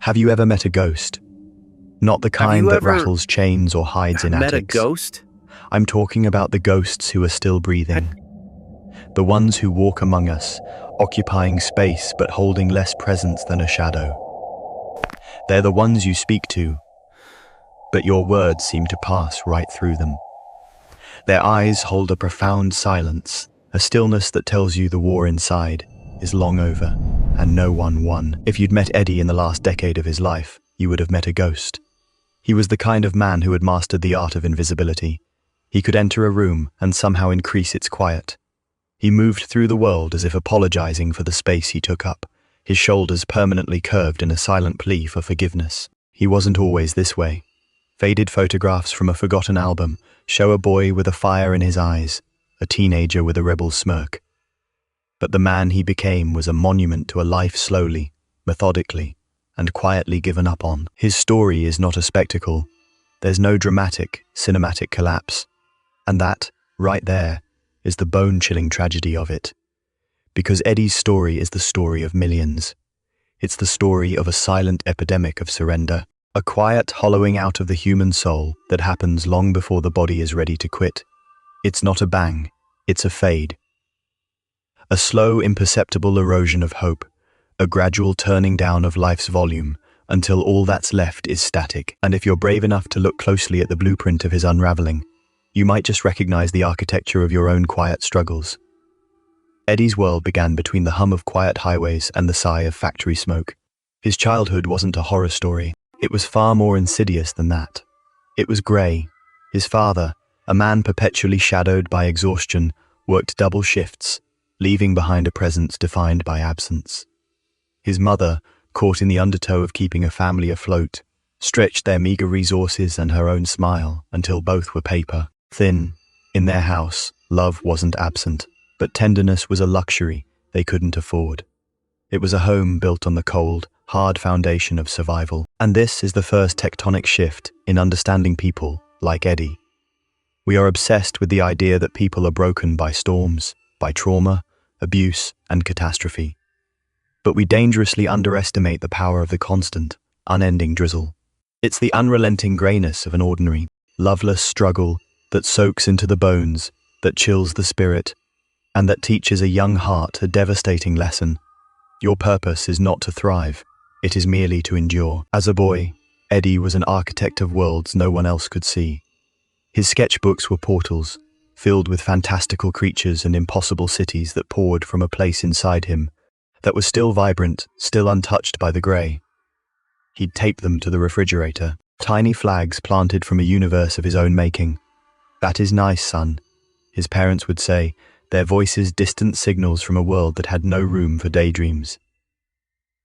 Have you ever met a ghost? Not the kind that rattles chains or hides in attics. Met a ghost? I'm talking about the ghosts who are still breathing. The ones who walk among us, occupying space but holding less presence than a shadow. They're the ones you speak to, but your words seem to pass right through them. Their eyes hold a profound silence, a stillness that tells you the war inside is long over, and no one won. If you'd met Eddie in the last decade of his life, you would have met a ghost. He was the kind of man who had mastered the art of invisibility. He could enter a room and somehow increase its quiet. He moved through the world as if apologizing for the space he took up, his shoulders permanently curved in a silent plea for forgiveness. He wasn't always this way. Faded photographs from a forgotten album show a boy with a fire in his eyes, a teenager with a rebel smirk. But the man he became was a monument to a life slowly, methodically, and quietly given up on. His story is not a spectacle. There's no dramatic, cinematic collapse. And that, right there, is the bone-chilling tragedy of it. Because Eddie's story is the story of millions. It's the story of a silent epidemic of surrender, a quiet hollowing out of the human soul that happens long before the body is ready to quit. It's not a bang, it's a fade. A slow, imperceptible erosion of hope, a gradual turning down of life's volume, until all that's left is static. And if you're brave enough to look closely at the blueprint of his unraveling, you might just recognize the architecture of your own quiet struggles. Eddie's world began between the hum of quiet highways and the sigh of factory smoke. His childhood wasn't a horror story. It was far more insidious than that. It was grey. His father, a man perpetually shadowed by exhaustion, worked double shifts, leaving behind a presence defined by absence. His mother, caught in the undertow of keeping a family afloat, stretched their meager resources and her own smile until both were paper thin. In their house, love wasn't absent, but tenderness was a luxury they couldn't afford. It was a home built on the cold, hard foundation of survival. And this is the first tectonic shift in understanding people like Eddie. We are obsessed with the idea that people are broken by storms, by trauma, abuse, and catastrophe. But we dangerously underestimate the power of the constant, unending drizzle. It's the unrelenting greyness of an ordinary, loveless struggle that soaks into the bones, that chills the spirit, and that teaches a young heart a devastating lesson. Your purpose is not to thrive, it is merely to endure. As a boy, Eddie was an architect of worlds no one else could see. His sketchbooks were portals, filled with fantastical creatures and impossible cities that poured from a place inside him that was still vibrant, still untouched by the grey. He'd tape them to the refrigerator, tiny flags planted from a universe of his own making. "That is nice, son," his parents would say, their voices distant signals from a world that had no room for daydreams.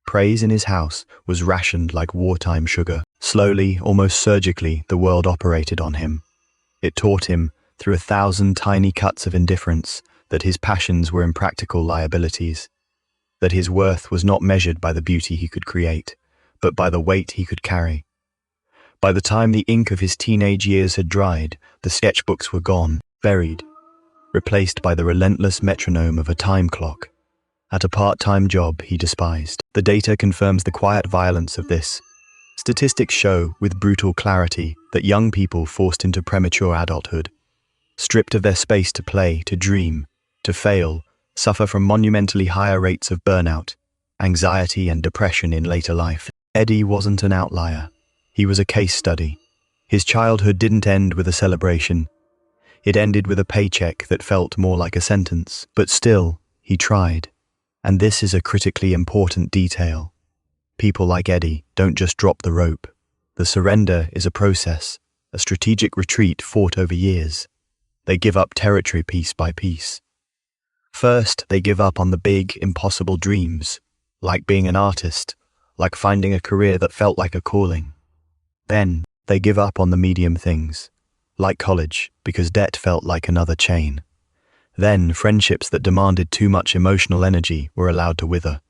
Praise in his house was rationed like wartime sugar. Slowly, almost surgically, the world operated on him. It taught him, through 1,000 tiny cuts of indifference, that his passions were impractical liabilities, that his worth was not measured by the beauty he could create, but by the weight he could carry. By the time the ink of his teenage years had dried, the sketchbooks were gone, buried, replaced by the relentless metronome of a time clock. At a part-time job he despised. The data confirms the quiet violence of this. Statistics show, with brutal clarity, that young people forced into premature adulthood, stripped of their space to play, to dream, to fail, suffer from monumentally higher rates of burnout, anxiety and depression in later life. Eddie wasn't an outlier. He was a case study. His childhood didn't end with a celebration. It ended with a paycheck that felt more like a sentence. But still, he tried. And this is a critically important detail. People like Eddie don't just drop the rope. The surrender is a process, a strategic retreat fought over years. They give up territory piece by piece. First, they give up on the big, impossible dreams, like being an artist, like finding a career that felt like a calling. Then, they give up on the medium things, like college, because debt felt like another chain. Then, friendships that demanded too much emotional energy were allowed to wither.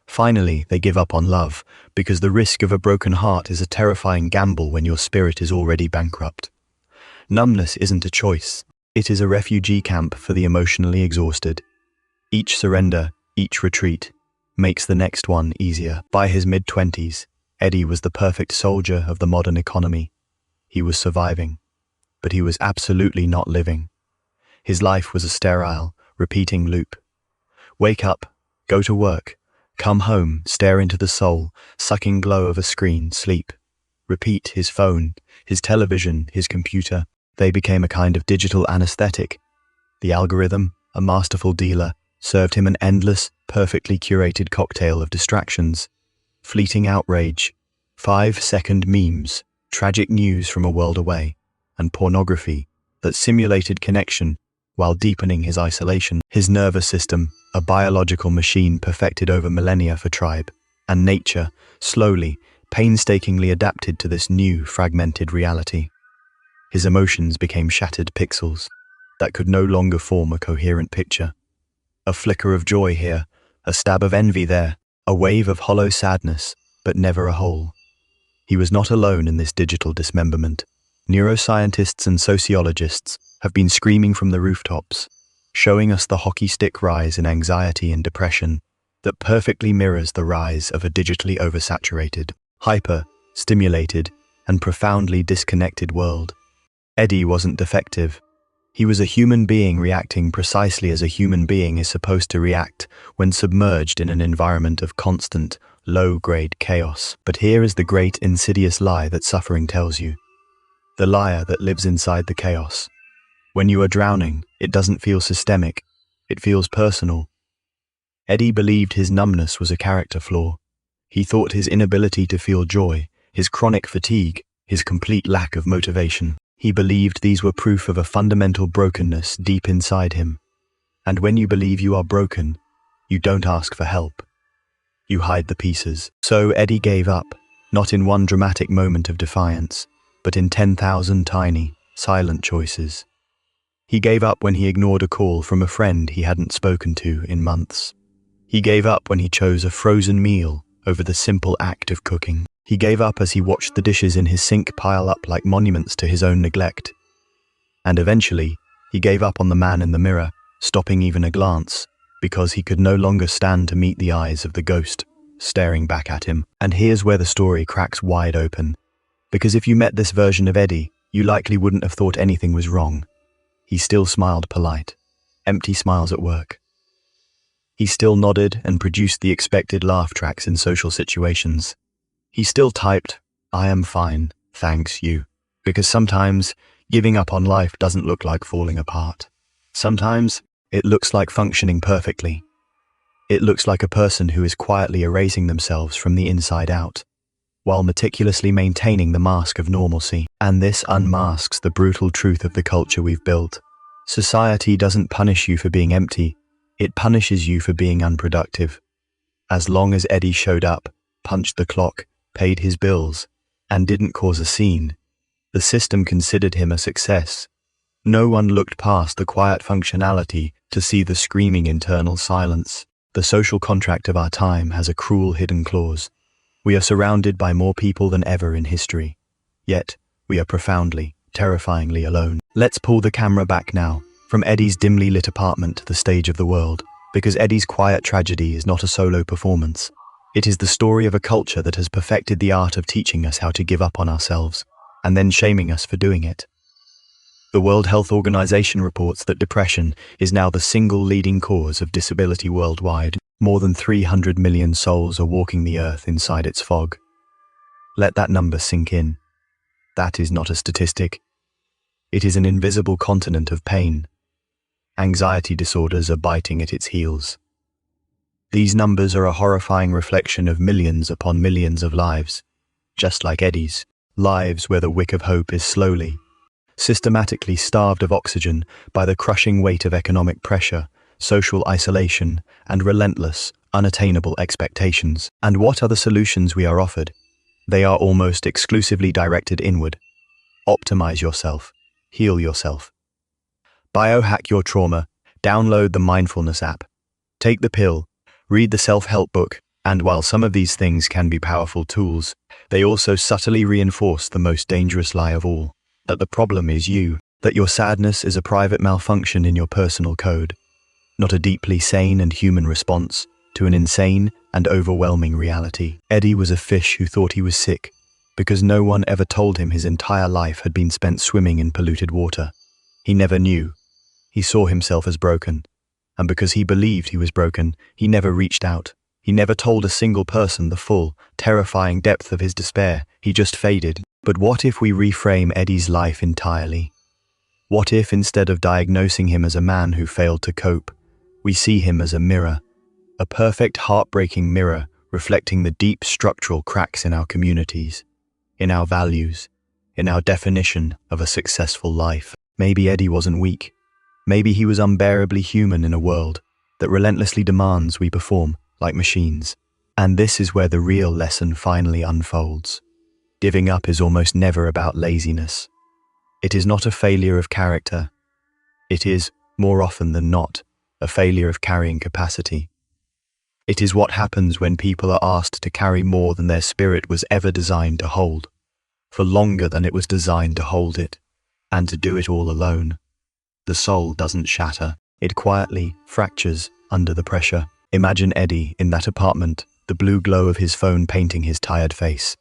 Finally, they give up on love, because the risk of a broken heart is a terrifying gamble when your spirit is already bankrupt. Numbness isn't a choice. It is a refugee camp for the emotionally exhausted. Each surrender, each retreat, makes the next one easier. By his mid-20s, Eddie was the perfect soldier of the modern economy. He was surviving, but he was absolutely not living. His life was a sterile, repeating loop. Wake up, go to work, come home, stare into the soul, sucking glow of a screen, sleep. Repeat. His phone, his television, his computer, they became a kind of digital anesthetic. The algorithm, a masterful dealer, served him an endless, perfectly curated cocktail of distractions. Fleeting outrage, 5-second memes, tragic news from a world away, and pornography that simulated connection while deepening his isolation. His nervous system, a biological machine perfected over millennia for tribe, and nature, slowly, painstakingly adapted to this new, fragmented reality. His emotions became shattered pixels that could no longer form a coherent picture. A flicker of joy here, a stab of envy there, a wave of hollow sadness, but never a whole. He was not alone in this digital dismemberment. Neuroscientists and sociologists have been screaming from the rooftops, showing us the hockey stick rise in anxiety and depression that perfectly mirrors the rise of a digitally oversaturated, hyper-stimulated, and profoundly disconnected world. Eddie wasn't defective. He was a human being reacting precisely as a human being is supposed to react when submerged in an environment of constant, low-grade chaos. But here is the great insidious lie that suffering tells you. The liar that lives inside the chaos. When you are drowning, it doesn't feel systemic, it feels personal. Eddie believed his numbness was a character flaw. He thought his inability to feel joy, his chronic fatigue, his complete lack of motivation. He believed these were proof of a fundamental brokenness deep inside him. And when you believe you are broken, you don't ask for help. You hide the pieces. So Eddie gave up, not in one dramatic moment of defiance, but in 10,000 tiny, silent choices. He gave up when he ignored a call from a friend he hadn't spoken to in months. He gave up when he chose a frozen meal over the simple act of cooking. He gave up as he watched the dishes in his sink pile up like monuments to his own neglect. And eventually, he gave up on the man in the mirror, stopping even a glance, because he could no longer stand to meet the eyes of the ghost staring back at him. And here's where the story cracks wide open. Because if you met this version of Eddie, you likely wouldn't have thought anything was wrong. He still smiled polite, empty smiles at work. He still nodded and produced the expected laugh tracks in social situations. He still typed, "I am fine, thanks you." Because sometimes, giving up on life doesn't look like falling apart. Sometimes, it looks like functioning perfectly. It looks like a person who is quietly erasing themselves from the inside out, while meticulously maintaining the mask of normalcy. And this unmasks the brutal truth of the culture we've built. Society doesn't punish you for being empty, it punishes you for being unproductive. As long as Eddie showed up, punched the clock, paid his bills, and didn't cause a scene, the system considered him a success. No one looked past the quiet functionality to see the screaming internal silence. The social contract of our time has a cruel hidden clause. We are surrounded by more people than ever in history. Yet, we are profoundly, terrifyingly alone. Let's pull the camera back now, from Eddie's dimly lit apartment to the stage of the world, because Eddie's quiet tragedy is not a solo performance. It is the story of a culture that has perfected the art of teaching us how to give up on ourselves, and then shaming us for doing it. The World Health Organization reports that depression is now the single leading cause of disability worldwide. More than 300 million souls are walking the earth inside its fog. Let that number sink in. That is not a statistic. It is an invisible continent of pain. Anxiety disorders are biting at its heels. These numbers are a horrifying reflection of millions upon millions of lives, just like Eddie's, lives where the wick of hope is slowly, systematically starved of oxygen by the crushing weight of economic pressure, social isolation, and relentless, unattainable expectations. And what are the solutions we are offered? They are almost exclusively directed inward. Optimize yourself. Heal yourself. Biohack your trauma. Download the mindfulness app. Take the pill. Read the self-help book. And while some of these things can be powerful tools, they also subtly reinforce the most dangerous lie of all. That the problem is you. That your sadness is a private malfunction in your personal code. Not a deeply sane and human response. to an insane and overwhelming reality. Eddie was a fish who thought he was sick because no one ever told him his entire life had been spent swimming in polluted water. He never knew. He saw himself as broken, and because he believed he was broken, he never reached out. He never told a single person the full, terrifying depth of his despair. He just faded. But what if we reframe Eddie's life entirely? What if, instead of diagnosing him as a man who failed to cope, we see him as a mirror, a perfect, heartbreaking mirror reflecting the deep structural cracks in our communities, in our values, in our definition of a successful life? Maybe Eddie wasn't weak. Maybe he was unbearably human in a world that relentlessly demands we perform like machines. And this is where the real lesson finally unfolds. Giving up is almost never about laziness. It is not a failure of character. It is, more often than not, a failure of carrying capacity. It is what happens when people are asked to carry more than their spirit was ever designed to hold, for longer than it was designed to hold it, and to do it all alone. The soul doesn't shatter. It quietly fractures under the pressure. Imagine Eddie in that apartment, the blue glow of his phone painting his tired face.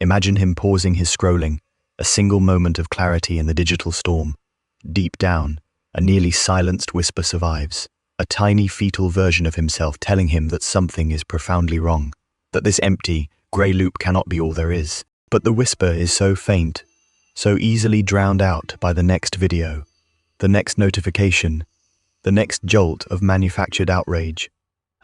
Imagine him pausing his scrolling, a single moment of clarity in the digital storm. Deep down, a nearly silenced whisper survives, a tiny fetal version of himself telling him that something is profoundly wrong, that this empty, grey loop cannot be all there is. But the whisper is so faint, so easily drowned out by the next video, the next notification, the next jolt of manufactured outrage.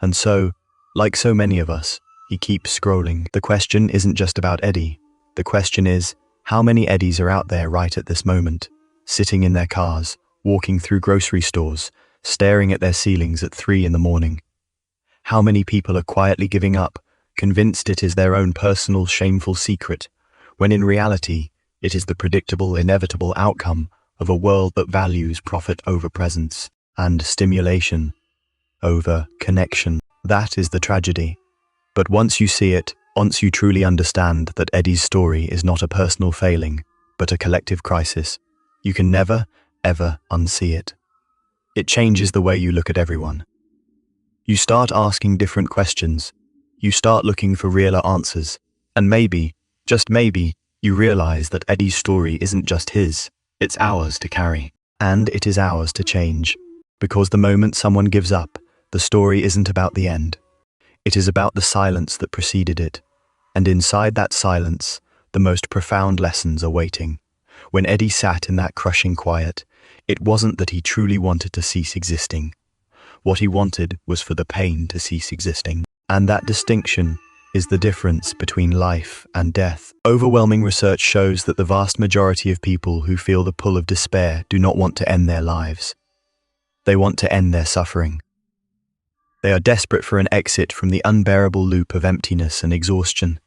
And so, like so many of us, he keeps scrolling. The question isn't just about Eddie. The question is, how many Eddies are out there right at this moment, sitting in their cars, walking through grocery stores, staring at their ceilings at 3 in the morning? How many people are quietly giving up, convinced it is their own personal, shameful secret, when in reality, it is the predictable, inevitable outcome of a world that values profit over presence and stimulation over connection? That is the tragedy. But once you see it, once you truly understand that Eddie's story is not a personal failing, but a collective crisis, you can never, ever unsee it. It changes the way you look at everyone. You start asking different questions. You start looking for realer answers. And maybe, just maybe, you realize that Eddie's story isn't just his, it's ours to carry. And it is ours to change. Because the moment someone gives up, the story isn't about the end. It is about the silence that preceded it. And inside that silence, the most profound lessons are waiting. When Eddie sat in that crushing quiet, it wasn't that he truly wanted to cease existing. What he wanted was for the pain to cease existing. And that distinction is the difference between life and death. Overwhelming research shows that the vast majority of people who feel the pull of despair do not want to end their lives. They want to end their suffering. They are desperate for an exit from the unbearable loop of emptiness and exhaustion.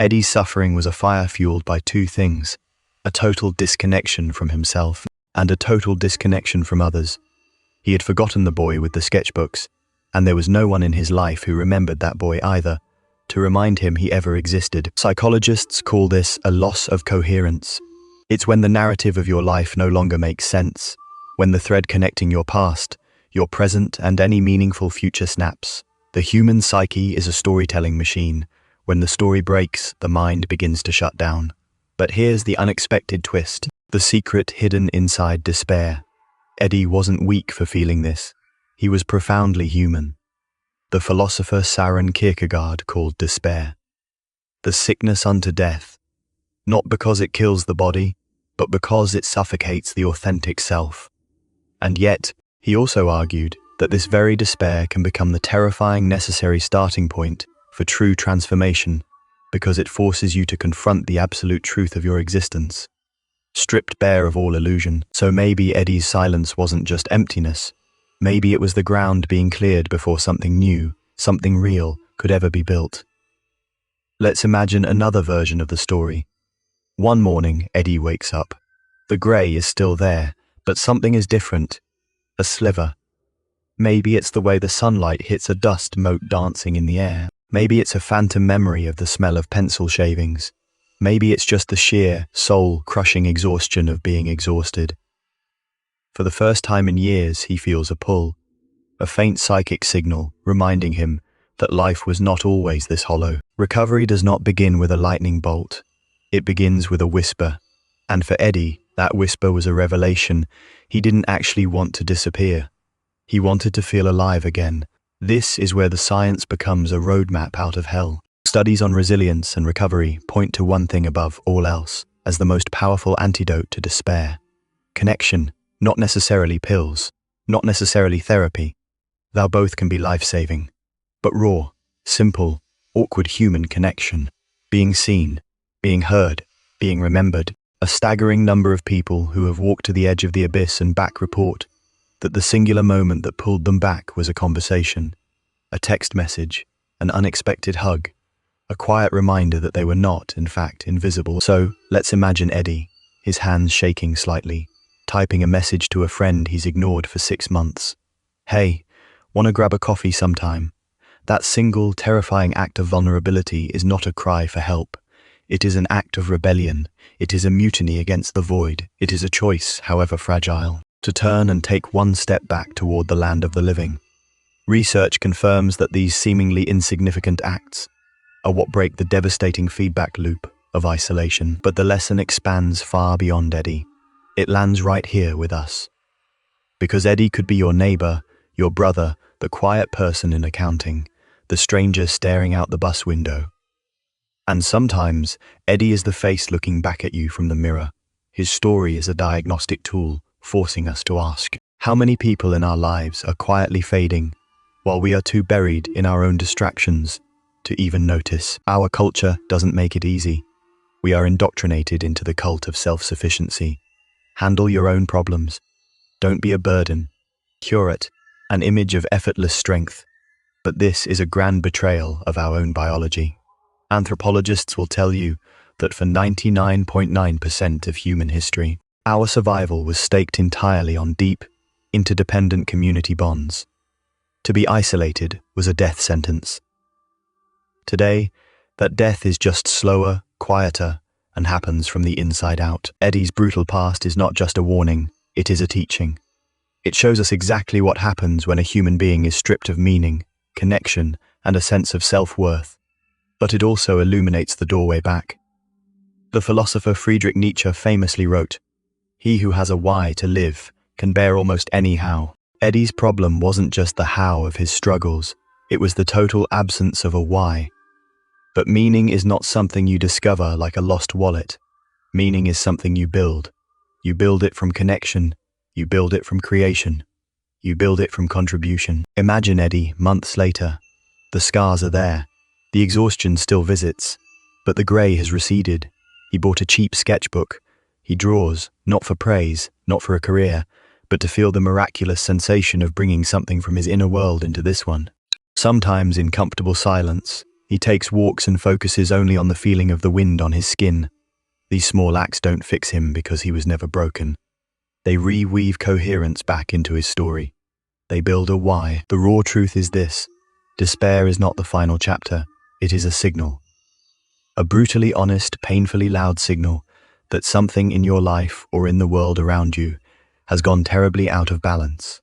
Eddie's suffering was a fire fueled by two things: a total disconnection from himself and a total disconnection from others. He had forgotten the boy with the sketchbooks, and there was no one in his life who remembered that boy either, to remind him he ever existed. Psychologists call this a loss of coherence. It's when the narrative of your life no longer makes sense, when the thread connecting your past, your present, and any meaningful future snaps. The human psyche is a storytelling machine. When the story breaks, the mind begins to shut down. But here's the unexpected twist, the secret hidden inside despair. Eddie wasn't weak for feeling this. He was profoundly human. The philosopher Søren Kierkegaard called despair the sickness unto death, not because it kills the body, but because it suffocates the authentic self. And yet, he also argued that this very despair can become the terrifying necessary starting point for true transformation, because it forces you to confront the absolute truth of your existence, stripped bare of all illusion. So maybe Eddie's silence wasn't just emptiness. Maybe it was the ground being cleared before something new, something real, could ever be built. Let's imagine another version of the story. One morning, Eddie wakes up. The grey is still there, but something is different. A sliver. Maybe it's the way the sunlight hits a dust mote dancing in the air. Maybe it's a phantom memory of the smell of pencil shavings. Maybe it's just the sheer, soul-crushing exhaustion of being exhausted. For the first time in years, he feels a pull. a faint psychic signal reminding him that life was not always this hollow. Recovery does not begin with a lightning bolt. It begins with a whisper. And for Eddie, that whisper was a revelation. He didn't actually want to disappear. He wanted to feel alive again. This is where the science becomes a roadmap out of hell. Studies on resilience and recovery point to one thing above all else as the most powerful antidote to despair. Connection, not necessarily pills, not necessarily therapy. Though both can be life-saving. But raw, simple, awkward human connection. Being seen, being heard, being remembered. A staggering number of people who have walked to the edge of the abyss and back report that the singular moment that pulled them back was a conversation, a text message, an unexpected hug, a quiet reminder that they were not, in fact, invisible. So, let's imagine Eddie, his hands shaking slightly, typing a message to a friend he's ignored for 6 months. Hey, wanna grab a coffee sometime? That single, terrifying act of vulnerability is not a cry for help. It is an act of rebellion. It is a mutiny against the void. It is a choice, however fragile, to turn and take one step back toward the land of the living. Research confirms that these seemingly insignificant acts are what break the devastating feedback loop of isolation. But the lesson expands far beyond Eddie. It lands right here with us. Because Eddie could be your neighbor, your brother, the quiet person in accounting, the stranger staring out the bus window. And sometimes, Eddie is the face looking back at you from the mirror. His story is a diagnostic tool, forcing us to ask, how many people in our lives are quietly fading, while we are too buried in our own distractions to even notice? Our culture doesn't make it easy. We are indoctrinated into the cult of self-sufficiency. Handle your own problems. Don't be a burden. Cure it. An image of effortless strength. But this is a grand betrayal of our own biology. Anthropologists will tell you that for 99.9% of human history, our survival was staked entirely on deep, interdependent community bonds. To be isolated was a death sentence. Today, that death is just slower, quieter, and happens from the inside out. Eddie's brutal past is not just a warning, it is a teaching. It shows us exactly what happens when a human being is stripped of meaning, connection, and a sense of self-worth. But it also illuminates the doorway back. The philosopher Friedrich Nietzsche famously wrote, "He who has a why to live can bear almost any how." Eddie's problem wasn't just the how of his struggles, it was the total absence of a why. But meaning is not something you discover like a lost wallet. Meaning is something you build. You build it from connection, you build it from creation, you build it from contribution. Imagine Eddie months later. The scars are there. The exhaustion still visits, but the grey has receded. He bought a cheap sketchbook. He draws, not for praise, not for a career, but to feel the miraculous sensation of bringing something from his inner world into this one. Sometimes in comfortable silence, he takes walks and focuses only on the feeling of the wind on his skin. These small acts don't fix him because he was never broken. They reweave coherence back into his story. They build a why. The raw truth is this: despair is not the final chapter. It is a signal. A brutally honest, painfully loud signal that something in your life or in the world around you has gone terribly out of balance.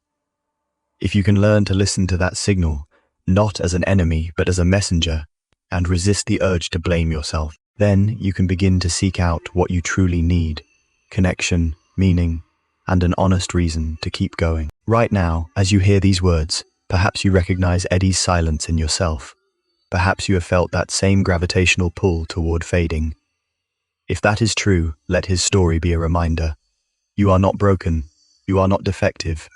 If you can learn to listen to that signal, not as an enemy but as a messenger, and resist the urge to blame yourself, then you can begin to seek out what you truly need: connection, meaning, and an honest reason to keep going. Right now, as you hear these words, perhaps you recognize Eddie's silence in yourself. Perhaps you have felt that same gravitational pull toward fading. If that is true, let his story be a reminder. You are not broken. You are not defective.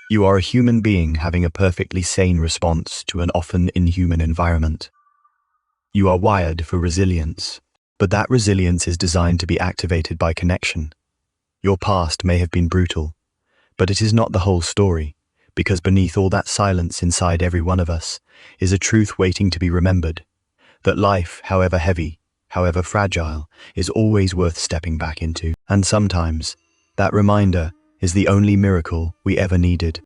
You are a human being having a perfectly sane response to an often inhuman environment. You are wired for resilience, but that resilience is designed to be activated by connection. Your past may have been brutal, but it is not the whole story. Because beneath all that silence inside every one of us is a truth waiting to be remembered, that life, however heavy, however fragile, is always worth stepping back into. And sometimes, that reminder is the only miracle we ever needed.